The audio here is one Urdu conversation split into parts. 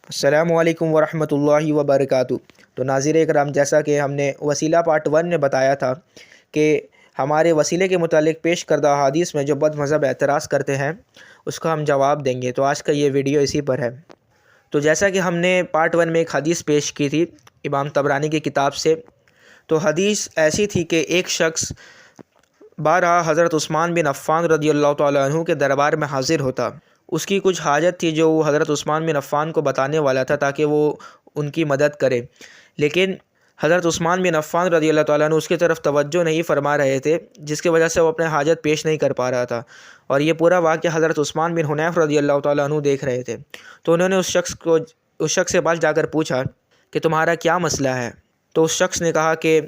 السلام علیکم ورحمۃ اللہ وبرکاتہ۔ تو ناظرین اکرام، جیسا کہ ہم نے وسیلہ پارٹ 1 میں بتایا تھا کہ ہمارے وسیلے کے متعلق پیش کردہ احادیث میں جو بد مذہب اعتراض کرتے ہیں اس کا ہم جواب دیں گے، تو آج کا یہ ویڈیو اسی پر ہے۔ تو جیسا کہ ہم نے پارٹ 1 میں ایک حدیث پیش کی تھی امام طبرانی کی کتاب سے، تو حدیث ایسی تھی کہ ایک شخص بارہا حضرت عثمان بن عفان رضی اللہ تعالیٰ عنہ کے دربار میں حاضر ہوتا۔ اس کی کچھ حاجت تھی جو وہ حضرت عثمان بن عفان کو بتانے والا تھا تاکہ وہ ان کی مدد کرے، لیکن حضرت عثمان بن عفان رضی اللہ تعالیٰ عنہ اس کی طرف توجہ نہیں فرما رہے تھے، جس کی وجہ سے وہ اپنے حاجت پیش نہیں کر پا رہا تھا، اور یہ پورا واقعہ حضرت عثمان بن حنیف رضی اللہ تعالیٰ عنہ دیکھ رہے تھے۔ تو انہوں نے اس شخص کے پاس جا کر پوچھا کہ تمہارا کیا مسئلہ ہے؟ تو اس شخص نے کہا کہ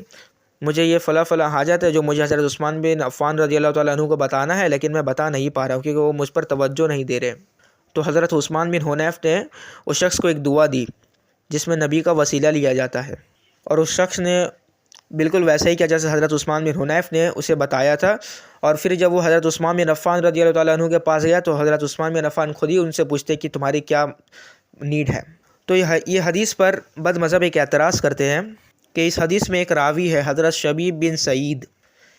مجھے یہ فلاں حاجت ہے جو مجھے حضرت عثمان بن عفان رضی اللہ تعالیٰ عنہ کو بتانا ہے، لیکن میں بتا نہیں پا رہا ہوں کیونکہ وہ مجھ پر توجہ نہیں دے رہے۔ تو حضرت عثمان بن حنیف نے اس شخص کو ایک دعا دی جس میں نبی کا وسیلہ لیا جاتا ہے، اور اس شخص نے بالکل ویسا ہی کیا جیسے حضرت عثمان بن حنیف نے اسے بتایا تھا۔ اور پھر جب وہ حضرت عثمان بن عفان رضی اللہ تعالیٰ عنہ کے پاس گیا تو حضرت عثمان بن عفان خود ہی ان سے پوچھتے کہ تمہاری کیا نیڈ ہے۔ تو یہ حدیث پر بد مذہب ایک اعتراض کرتے ہیں کہ اس حدیث میں ایک راوی ہے حضرت شبیب بن سعید۔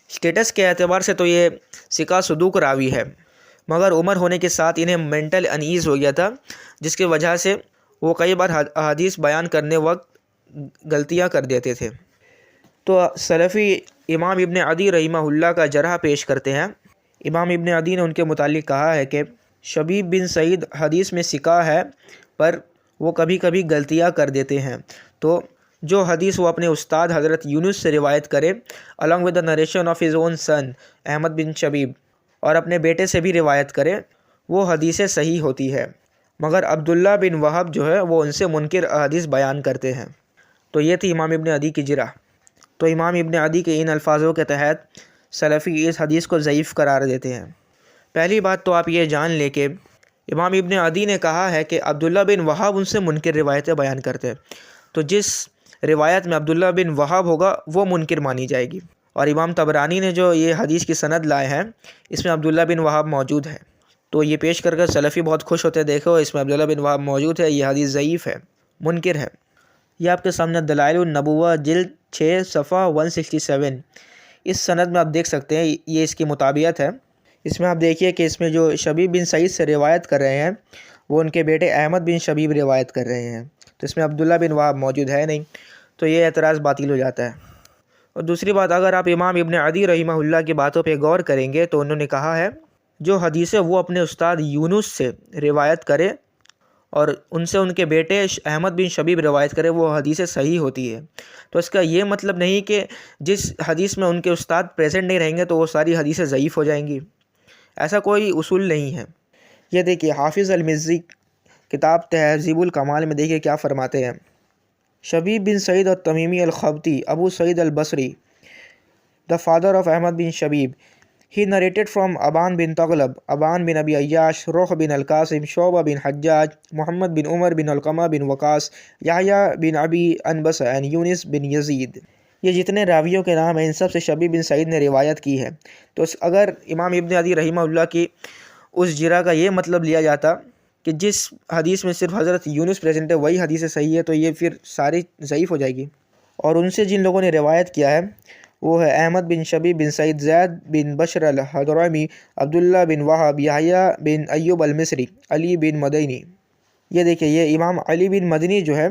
اسٹیٹس کے اعتبار سے تو یہ ثقہ صدوق راوی ہے، مگر عمر ہونے کے ساتھ انہیں مینٹل انیز ہو گیا تھا، جس کی وجہ سے وہ کئی بار احادیث بیان کرنے وقت غلطیاں کر دیتے تھے۔ تو سلفی امام ابن عدی رحمہ اللہ کا جرح پیش کرتے ہیں۔ امام ابن عدی نے ان کے متعلق کہا ہے کہ شبیب بن سعید حدیث میں ثقہ ہے، پر وہ کبھی کبھی غلطیاں کر دیتے ہیں۔ تو جو حدیث وہ اپنے استاد حضرت یونس سے روایت کرے along with the narration of his own son Ahmad بن شبیب، اور اپنے بیٹے سے بھی روایت کرے، وہ حدیث صحیح ہوتی ہے، مگر عبداللہ بن وہب جو ہے وہ ان سے منکر حدیث بیان کرتے ہیں۔ تو یہ تھی امام ابن عدی کی جرح۔ تو امام ابن عدی کے ان الفاظوں کے تحت سلفی اس حدیث کو ضعیف قرار دیتے ہیں۔ پہلی بات تو آپ یہ جان لیں کہ امام ابن عدی نے کہا ہے کہ عبداللہ بن وہب ان سے منکر روایتیں بیان کرتے ہیں، تو جس روایت میں عبداللہ بن وہب ہوگا وہ منکر مانی جائے گی، اور امام طبرانی نے جو یہ حدیث کی سند لائے ہیں اس میں عبداللہ بن وہب موجود ہے۔ تو یہ پیش کر سلفی بہت خوش ہوتے ہیں، دیکھو اس میں عبداللہ بن وہب موجود ہے، یہ حدیث ضعیف ہے، منکر ہے۔ یہ آپ کے سامنے دلائل النبوہ جلد 6 صفحہ 167، اس سند میں آپ دیکھ سکتے ہیں، یہ اس کی مطابقت ہے۔ اس میں آپ دیکھیے کہ اس میں جو شبیب بن سعید سے روایت کر رہے ہیں وہ ان کے بیٹے احمد بن شبیب روایت کر رہے ہیں، تو اس میں عبداللہ بن وہب موجود ہے نہیں، تو یہ اعتراض باطل ہو جاتا ہے۔ اور دوسری بات، اگر آپ امام ابن عدی رحمہ اللہ کی باتوں پہ غور کریں گے تو انہوں نے کہا ہے جو حدیثیں وہ اپنے استاد یونس سے روایت کرے اور ان سے ان کے بیٹے احمد بن شبیب روایت کرے وہ حدیثیں صحیح ہوتی ہے۔ تو اس کا یہ مطلب نہیں کہ جس حدیث میں ان کے استاد پریزنٹ نہیں رہیں گے تو وہ ساری حدیثیں ضعیف ہو جائیں گی، ایسا کوئی اصول نہیں ہے۔ یہ دیکھیے حافظ المزی کتاب تہذیب الکمال میں دیکھیے کیا فرماتے ہیں۔ شبیب بن سعید التمیمی الخبتی ابو سعید البصری the father of Ahmad bin Shabib. He narrated from Aban bin Taghlab, Aban bin Abi Ayyash, Ruh bin Al-Qasim, Shu'bah bin Hajjaj, Muhammad bin Umar bin Alqama bin Waqas, Yahya bin Abi Anbasa and Yunus bin Yazid. یہ جتنے راویوں کے نام ہیں ان سب سے شبیب بن سعید نے روایت کی ہے۔ تو اگر امام ابن عدی رحمہ اللہ کی اس جرح کا یہ مطلب لیا جاتا کہ جس حدیث میں صرف حضرت یونس پریزنٹ ہے وہی حدیث صحیح ہے، تو یہ پھر ساری ضعیف ہو جائے گی۔ اور ان سے جن لوگوں نے روایت کیا ہے وہ ہے احمد بن شبیب بن سعید، زید بن بشر الحضرمی، عبداللہ بن وہب، یحییٰ بن ایوب المصری، علی بن مدینی۔ یہ دیکھیں یہ امام علی بن مدنی جو ہے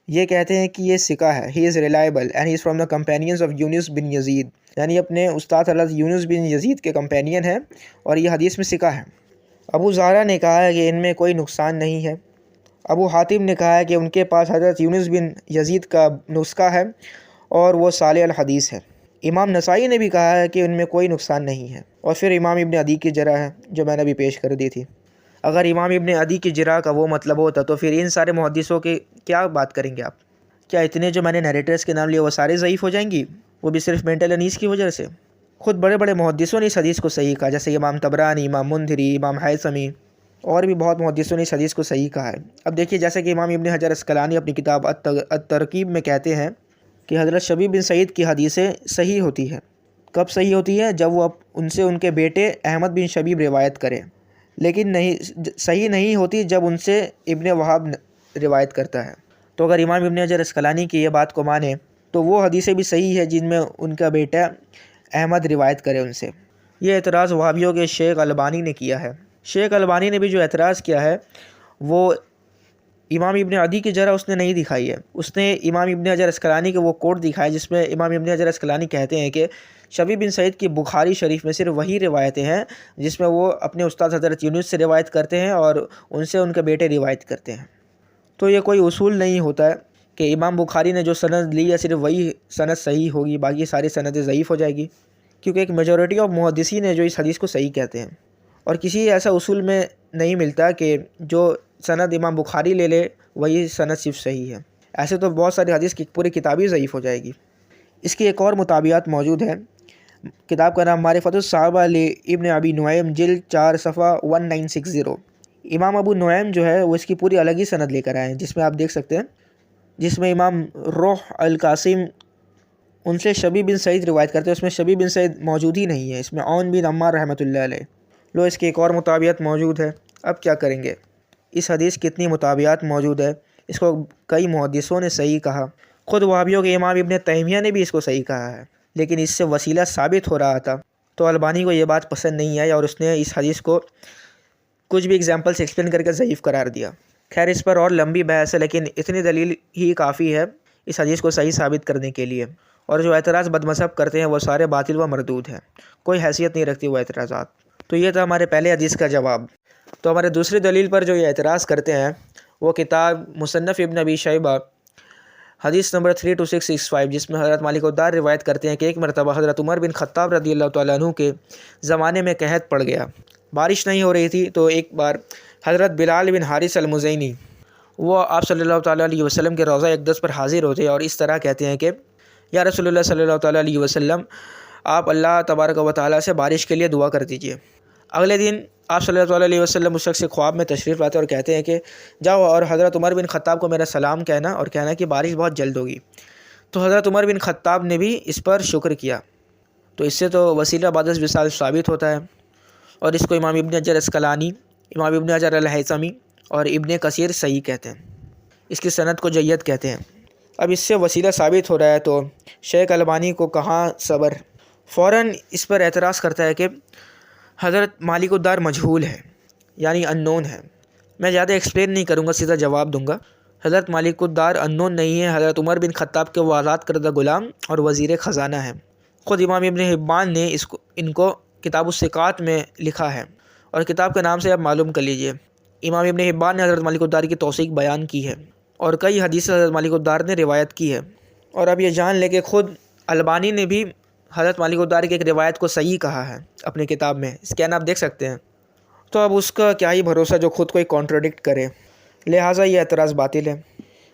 یہ کہتے ہیں کہ یہ ثقہ ہے، he is reliable and he is from the companions of Yunus bin Yazid, یعنی اپنے استاد حضرت یونس بن یزید کے کمپینین ہیں اور یہ حدیث میں ثقہ ہے۔ ابو زہرہ نے کہا ہے کہ ان میں کوئی نقصان نہیں ہے۔ ابو حاتم نے کہا ہے کہ ان کے پاس حضرت یونس بن یزید کا نسخہ ہے اور وہ صالح الحدیث ہے۔ امام نسائی نے بھی کہا ہے کہ ان میں کوئی نقصان نہیں ہے۔ اور پھر امام ابن عدی کی جرح ہے جو میں نے ابھی پیش کر دی تھی۔ اگر امام ابن عدی کی جرح کا وہ مطلب ہوتا تو پھر ان سارے محدثوں کی کیا بات کریں گے آپ؟ کیا اتنے جو میں نے نیریٹرز کے نام لیے وہ سارے ضعیف ہو جائیں گی، وہ بھی صرف مینٹل انیس کی وجہ سے؟ خود بڑے بڑے محدثوں نے اس حدیث کو صحیح کہا، جیسے امام طبرانی، امام منذری، امام حیثمی اور بھی بہت محدثوں نے اس حدیث کو صحیح کہا ہے۔ اب دیکھیے جیسے کہ امام ابن حجر عسقلانی اپنی کتاب الترغیب میں کہتے ہیں کہ حضرت شبیب بن سعید کی حدیثیں صحیح ہوتی ہیں۔ کب صحیح ہوتی ہے؟ جب وہ ان سے ان کے بیٹے احمد بن شبیب روایت کریں، لیکن صحیح نہیں ہوتی جب ان سے ابن وہب روایت کرتا ہے۔ تو اگر امام ابن حجر عسقلانی کی یہ بات کو مانیں تو وہ حدیثیں بھی صحیح ہے جن میں ان کا بیٹا احمد روایت کرے ان سے۔ یہ اعتراض وہابیوں کے شیخ البانی نے کیا ہے۔ شیخ البانی نے بھی جو اعتراض کیا ہے وہ امام ابن عدی کی جرح اس نے نہیں دکھائی ہے، اس نے امام ابن حجر عسقلانی کے وہ کوٹ دکھائے جس میں امام ابن حجر عسقلانی کہتے ہیں کہ شبی بن سعید کی بخاری شریف میں صرف وہی روایتیں ہیں جس میں وہ اپنے استاد حضرت یونس سے روایت کرتے ہیں اور ان سے ان کے بیٹے روایت کرتے ہیں۔ تو یہ کوئی اصول نہیں ہوتا ہے کہ امام بخاری نے جو سند لی ہے صرف وہی سند صحیح ہوگی، باقی ساری سندیں ضعیف ہو جائے گی، کیونکہ ایک میجورٹی آف محدثین ہے جو اس حدیث کو صحیح کہتے ہیں، اور کسی ایسا اصول میں نہیں ملتا کہ جو سند امام بخاری لے لے وہی سند صرف صحیح ہے، ایسے تو بہت ساری حدیث کی پوری کتاب ہی ضعیف ہو جائے گی۔ اس کی ایک اور مطابعات موجود ہے، کتاب کا نام معرفت الصحابہ ابن ابی نعیم جلد 4 صفحہ 1960۔ امام ابو نعیم جو ہے وہ اس کی پوری الگ ہی سند لے کر آئے ہیں جس میں آپ دیکھ سکتے ہیں، جس میں امام روح القاسم ان سے شبی بن سعید روایت کرتے ہیں، اس میں شبی بن سعید موجود ہی نہیں ہے، اس میں عون بن عمار رحمۃ اللہ علیہ۔ لو اس کی ایک اور مطابعت موجود ہے۔ اب کیا کریں گے؟ اس حدیث کی اتنی مطابعات موجود ہے، اس کو کئی محدثوں نے صحیح کہا، خود وہابیوں کے امام ابن تیمیہ نے بھی اس کو صحیح کہا ہے، لیکن اس سے وسیلہ ثابت ہو رہا تھا تو البانی کو یہ بات پسند نہیں آئی اور اس نے اس حدیث کو کچھ بھی ایگزامپل سے ایکسپلین کر کے ضعیف قرار دیا۔ خیر اس پر اور لمبی بحث ہے، لیکن اتنی دلیل ہی کافی ہے اس حدیث کو صحیح ثابت کرنے کے لیے، اور جو اعتراض بد مذہب کرتے ہیں وہ سارے باطل و مردود ہیں، کوئی حیثیت نہیں رکھتی وہ اعتراضات۔ تو یہ تھا ہمارے پہلے حدیث کا جواب۔ تو ہمارے دوسری دلیل پر جو یہ اعتراض کرتے ہیں وہ کتاب مصنف ابن ابی شیبہ حدیث نمبر 32665، جس میں حضرت مالک الدار روایت کرتے ہیں کہ ایک مرتبہ حضرت عمر بن خطاب رضی اللہ تعالیٰ عنہ کے زمانے میں قحط پڑ گیا، بارش نہیں ہو رہی تھی، تو ایک بار حضرت بلال بن حارث المزینی وہ آپ صلی اللہ تعالیٰ علیہ وسلم کے روضہ اقدس پر حاضر ہوتے اور اس طرح کہتے ہیں کہ یا رسول اللہ صلی اللہ تعالیٰ علیہ وسلم، آپ اللہ تبارک و تعالیٰ سے بارش کے لیے دعا کر دیجئے۔ اگلے دن آپ صلی اللہ علیہ وسلم اس شخص سے خواب میں تشریف لاتے اور کہتے ہیں کہ جاؤ اور حضرت عمر بن خطاب کو میرا سلام کہنا اور کہنا کہ بارش بہت جلد ہوگی۔ تو حضرت عمر بن خطاب نے بھی اس پر شکر کیا۔ تو اس سے تو وسیلہ بعد از وصال ثابت ہوتا ہے، اور اس کو امام ابن حجر عسقلانی، امام ابن حجر الہیثمی اور ابن کثیر صحیح کہتے ہیں، اس کی سند کو جید کہتے ہیں۔ اب اس سے وسیلہ ثابت ہو رہا ہے تو شیخ البانی کو کہاں صبر، فوراً اس پر اعتراض کرتا ہے کہ حضرت مالک الدار مجہول ہے، یعنی انون ہے۔ میں زیادہ ایکسپلین نہیں کروں گا، سیدھا جواب دوں گا۔ حضرت مالک الدار انون نہیں ہے، حضرت عمر بن خطاب کے وہ آزاد کردہ غلام اور وزیر خزانہ ہیں۔ خود امام ابن حبان نے ان کو کتاب الثقات میں لکھا ہے، اور کتاب کے نام سے آپ معلوم کر لیجئے۔ امام ابن حبان نے حضرت مالک الدار کی توثیق بیان کی ہے، اور کئی حدیث حضرت مالک الدار نے روایت کی ہے، اور اب یہ جان لے کہ خود البانی نے بھی حضرت مالک الدار کی ایک روایت کو صحیح کہا ہے اپنی کتاب میں، اسکین آپ دیکھ سکتے ہیں۔ تو اب اس کا کیا ہی بھروسہ جو خود کو ہی کانٹرڈکٹ کرے، لہٰذا یہ اعتراض باطل ہے۔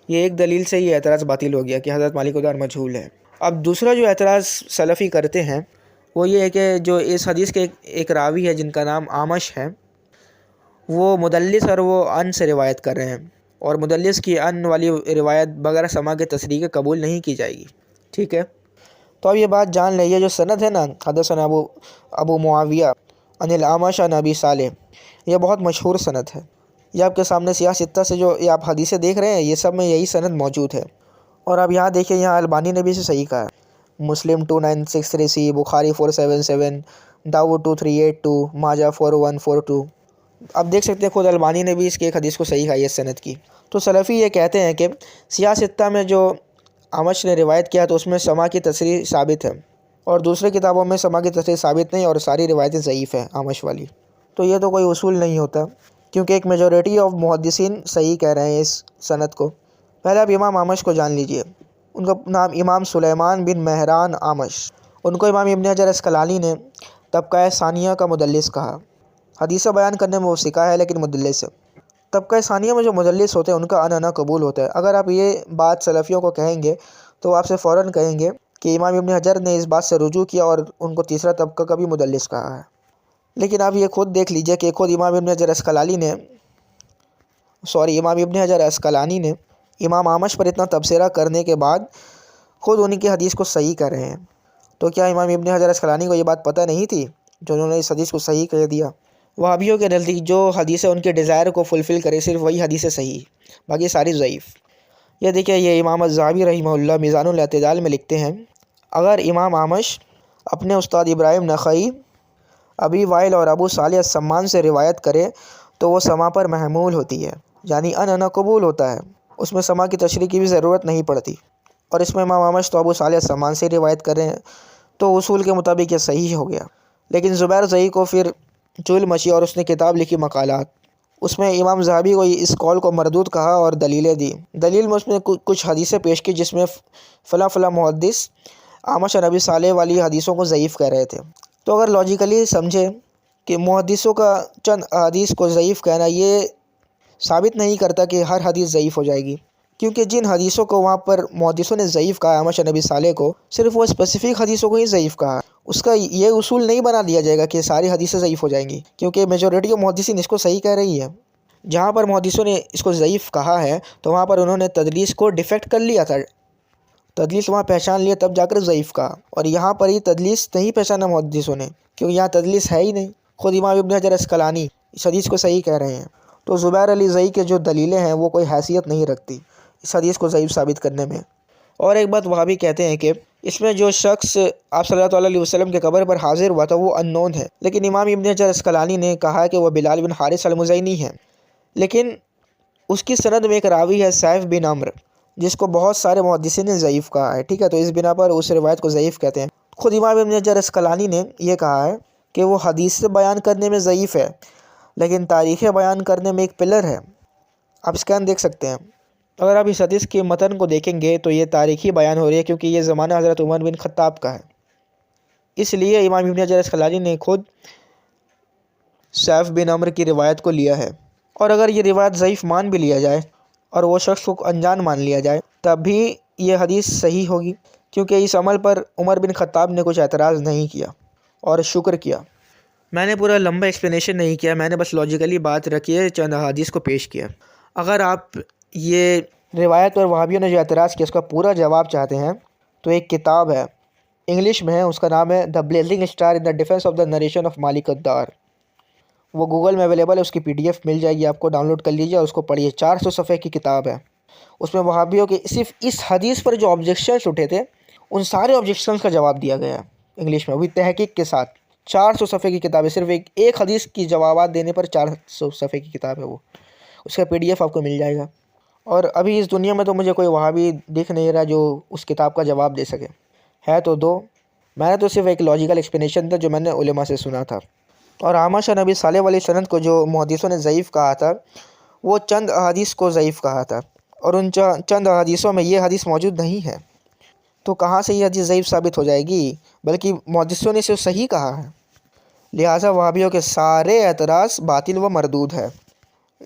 یہ ایک دلیل سے یہ اعتراض باطل ہو گیا کہ حضرت مالک الدار مجہول ہے۔ اب دوسرا جو اعتراض سلفی کرتے ہیں وہ یہ ہے کہ جو اس حدیث کے ایک راوی ہے جن کا نام عامش ہے، وہ مدلس اور وہ ان سے روایت کر رہے ہیں، اور مدلس کی ان والی روایت بغیر سما کے تصریح کے قبول نہیں کی جائے گی، ٹھیک ہے؟ تو اب یہ بات جان لیں، یہ جو سند ہے نا، حدثنا ابو معاویہ عن الاعمش عن ابی صالح، یہ بہت مشہور سند ہے۔ یہ آپ کے سامنے سیاہ ستہ سے جو یہ آپ حدیثیں دیکھ رہے ہیں یہ سب میں یہی سند موجود ہے، اور اب یہاں دیکھیں، یہاں البانی نے بھی اسے صحیح کہا ہے۔ مسلم 2963 بخاری 477، داؤد 2382، ماجہ 4142۔ اب دیکھ سکتے ہیں خود البانی نے بھی اس کی ایک حدیث کو صحیح کہا ہے اس سند کی۔ تو سلفی یہ کہتے ہیں کہ سیاہ ستہ میں جو عامش نے روایت کیا تو اس میں سما کی تصریح ثابت ہے، اور دوسرے کتابوں میں سما کی تصریح ثابت نہیں، اور ساری روایتیں ضعیف ہیں عامش والی۔ تو یہ تو کوئی اصول نہیں ہوتا، کیونکہ ایک میجورٹی آف محدثین صحیح کہہ رہے ہیں اس سند کو۔ پہلے آپ امام عامش کو جان لیجئے، ان کا نام امام سلیمان بن مہران عامش، ان کو امام ابن حجر عسقلانی نے طبقہ ثانیہ کا مدلس کہا۔ حدیثہ بیان کرنے میں وہ سکھا ہے لیکن مدلس ہے۔ طبقہ ثانیہ میں جو مدلس ہوتے ہیں ان کا انا قبول ہوتا ہے۔ اگر آپ یہ بات سلفیوں کو کہیں گے تو وہ آپ سے فوراً کہیں گے کہ امام ابن حجر نے اس بات سے رجوع کیا اور ان کو تیسرا طبقہ کا بھی مدلس کہا ہے، لیکن آپ یہ خود دیکھ لیجئے کہ خود امام ابن حجر عسقلانی نے امام عامش پر اتنا تبصرہ کرنے کے بعد خود انہی کی حدیث کو صحیح کر رہے ہیں۔ تو کیا امام ابن حجر عسقلانی کو یہ بات پتہ نہیں تھی جو انہوں نے اس حدیث کو صحیح کہہ دیا؟ وہابیوں کے نزدیک جو حدیث ان کے ڈیزائر کو فلفل کرے صرف وہی حدیث صحیح، باقی ساری ضعیف۔ یہ دیکھیں، یہ امام الذہبی رحمہ اللہ میزان الاعتدال میں لکھتے ہیں، اگر امام اعمش اپنے استاد ابراہیم نخعی، ابی وائل اور ابو صالح السمان سے روایت کرے تو وہ سما پر محمول ہوتی ہے، یعنی ان قبول ہوتا ہے، اس میں سما کی تشریح کی بھی ضرورت نہیں پڑتی۔ اور اس میں امام اعمش تو ابو صالح السمان سے روایت کریں تو اصول کے مطابق یہ صحیح ہو گیا۔ لیکن زبیر زئی کو پھر چول مچی اور اس نے کتاب لکھی مقالات، اس میں امام ذہبی کو اس قول کو مردود کہا اور دلیلیں دی۔ دلیل میں اس نے کچھ حدیثیں پیش کی جس میں فلاں فلاں محدث اعمش اور ابی صالح والی حدیثوں کو ضعیف کہہ رہے تھے۔ تو اگر لاجیکلی سمجھیں کہ محدثوں کا چند حدیث کو ضعیف کہنا یہ ثابت نہیں کرتا کہ ہر حدیث ضعیف ہو جائے گی، کیونکہ جن حدیثوں کو وہاں پر محدثوں نے ضعیف کہا اعمش اور ابی صالح کو، صرف وہ اسپیسیفک حدیثوں کو ہی ضعیف کہا، اس کا یہ اصول نہیں بنا دیا جائے گا کہ ساری حدیثیں ضعیف ہو جائیں گی، کیونکہ میجورٹی آف محدثین اس کو صحیح کہہ رہی ہے۔ جہاں پر محدثوں نے اس کو ضعیف کہا ہے تو وہاں پر انہوں نے تدلیس کو ڈیفیکٹ کر لیا تھا، تدلیس وہاں پہچان لیا تب جا کر ضعیف کہا، اور یہاں پر ہی تدلیس نہیں پہچانا محدثوں نے، کیونکہ یہاں تدلیس ہے ہی نہیں۔ خود امام ابن حجر عسقلانی اس حدیث کو صحیح کہہ رہے ہیں، تو زبیر علی زئی کے جو دلیلیں ہیں وہ کوئی حیثیت نہیں رکھتی اس حدیث کو ضعیف ثابت کرنے میں۔ اور ایک بات وہابی کہتے ہیں کہ اس میں جو شخص آپ صلی اللہ علیہ وسلم کے قبر پر حاضر ہوا تھا وہ انون ہے، لیکن امام ابن حجر عسقلانی نے کہا کہ وہ بلال بن حارث المزینی ہے، لیکن اس کی سند میں ایک راوی ہے سیف بن عمرو جس کو بہت سارے محدثین نے ضعیف کہا ہے، ٹھیک ہے، تو اس بنا پر اس روایت کو ضعیف کہتے ہیں۔ خود امام ابن حجر عسقلانی نے یہ کہا ہے کہ وہ حدیث بیان کرنے میں ضعیف ہے، لیکن تاریخ بیان کرنے میں ایک پلر ہے۔ آپ اسکین دیکھ سکتے ہیں، اگر آپ اس حدیث کے متن کو دیکھیں گے تو یہ تاریخی بیان ہو رہی ہے، کیونکہ یہ زمانہ حضرت عمر بن خطاب کا ہے، اس لیے امام ابن حجر عسقلانی نے خود سیف بن عمرو کی روایت کو لیا ہے۔ اور اگر یہ روایت ضعیف مان بھی لیا جائے اور وہ شخص کو انجان مان لیا جائے تب بھی یہ حدیث صحیح ہوگی، کیونکہ اس عمل پر عمر بن خطاب نے کچھ اعتراض نہیں کیا اور شکر کیا۔ میں نے پورا لمبا ایکسپلینیشن نہیں کیا، میں نے بس لاجیکلی بات رکھی ہے، چند حدیث کو پیش کیا۔ اگر آپ یہ روایت اور وہابیوں نے جو اعتراض کیا اس کا پورا جواب چاہتے ہیں تو ایک کتاب ہے، انگلش میں ہے، اس کا نام ہے the blazing star in the defence of the narration of Malik Aldar, وہ گوگل میں اویلیبل ہے، اس کی PDF مل جائے گی آپ کو، ڈاؤن لوڈ کر لیجیے اور اس کو پڑھیے، 400 صفحے کی کتاب ہے۔ اس میں وہابیوں کے صرف اس حدیث پر جو آبجیکشنس اٹھے تھے ان سارے آبجیکشنس کا جواب دیا گیا ہے انگلش میں، وہ بھی تحقیق کے ساتھ۔ 400 صفحے کی کتاب ہے، صرف ایک حدیث کی جوابات دینے پر 400 صفحے کی کتاب ہے وہ، اس کا PDF آپ کو مل جائے گا۔ اور ابھی اس دنیا میں تو مجھے کوئی وہابی دکھ نہیں رہا جو اس کتاب کا جواب دے سکے، ہے تو دو، میں نے تو صرف ایک لاجیکل ایکسپلینیشن تھا جو میں نے علماء سے سنا تھا۔ اور اعمش اور نبی صالح والی سند کو جو محدثوں نے ضعیف کہا تھا وہ چند احادیث کو ضعیف کہا تھا، اور ان چند احادیثوں میں یہ حدیث موجود نہیں ہے، تو کہاں سے یہ حدیث ضعیف ثابت ہو جائے گی؟ بلکہ محدثوں نے اسے صحیح کہا ہے، لہٰذا وہابیوں کے سارے اعتراض باطل و مردود ہے۔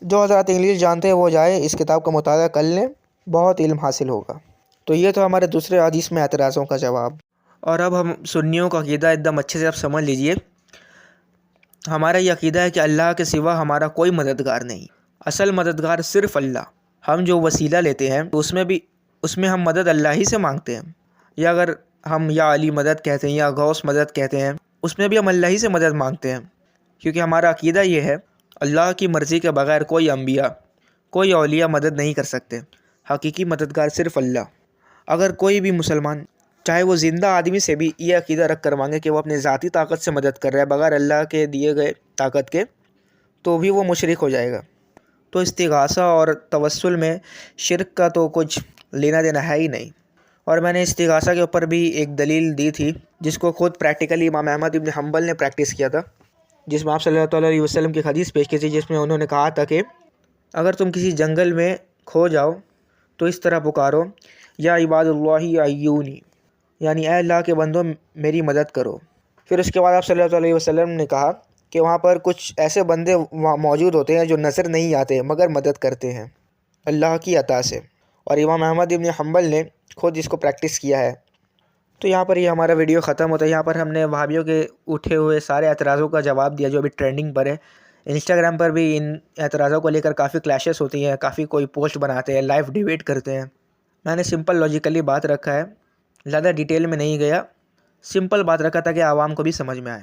جو حضرات انگلش جانتے ہیں وہ جائے اس کتاب کا مطالعہ کر لیں، بہت علم حاصل ہوگا۔ تو یہ تو ہمارے دوسرے حدیث میں اعتراضوں کا جواب۔ اور اب ہم سنیوں کا عقیدہ ایک دم اچھے سے آپ سمجھ لیجئے۔ ہمارا یہ عقیدہ ہے کہ اللہ کے سوا ہمارا کوئی مددگار نہیں، اصل مددگار صرف اللہ۔ ہم جو وسیلہ لیتے ہیں تو اس میں ہم مدد اللہ ہی سے مانگتے ہیں، یا اگر ہم یا علی مدد کہتے ہیں یا غوث مدد کہتے ہیں اس میں بھی ہم اللہ ہی سے مدد مانگتے ہیں، کیونکہ ہمارا عقیدہ یہ ہے اللہ کی مرضی کے بغیر کوئی انبیاء کوئی اولیاء مدد نہیں کر سکتے، حقیقی مددگار صرف اللہ۔ اگر کوئی بھی مسلمان چاہے وہ زندہ آدمی سے بھی یہ عقیدہ رکھ کر مانگے کہ وہ اپنے ذاتی طاقت سے مدد کر رہا ہے بغیر اللہ کے دیے گئے طاقت کے، تو بھی وہ مشرک ہو جائے گا۔ تو استغاثہ اور توسل میں شرک کا تو کچھ لینا دینا ہے ہی نہیں۔ اور میں نے استغاثہ کے اوپر بھی ایک دلیل دی تھی جس کو خود پریکٹیکلی امام احمد ابن حنبل نے پریکٹس کیا تھا، جس میں آپ صلی اللہ علیہ وسلم کی حدیث پیش کی تھی، جس میں انہوں نے کہا تھا کہ اگر تم کسی جنگل میں کھو جاؤ تو اس طرح پکارو، یا عباد اللہ اعینی، یعنی اے اللہ کے بندوں میری مدد کرو۔ پھر اس کے بعد آپ صلی اللہ علیہ وسلم نے کہا کہ وہاں پر کچھ ایسے بندے وہاں موجود ہوتے ہیں جو نظر نہیں آتے مگر مدد کرتے ہیں اللہ کی عطا سے، اور امام احمد ابن حنبل نے خود اس کو پریکٹس کیا ہے۔ تو یہاں پر یہ ہمارا ویڈیو ختم ہوتا ہے۔ یہاں پر ہم نے وہابیوں کے اٹھے ہوئے سارے اعتراضوں کا جواب دیا جو ابھی ٹرینڈنگ پر ہے۔ انسٹاگرام پر بھی ان اعتراضوں کو لے کر کافی کلیشز ہوتی ہیں، کافی کوئی پوسٹ بناتے ہیں، لائیو ڈیبیٹ کرتے ہیں۔ میں نے سمپل لاجیکلی بات رکھا ہے، زیادہ ڈیٹیل میں نہیں گیا، سمپل بات رکھا تھا کہ عوام کو بھی سمجھ میں آئے۔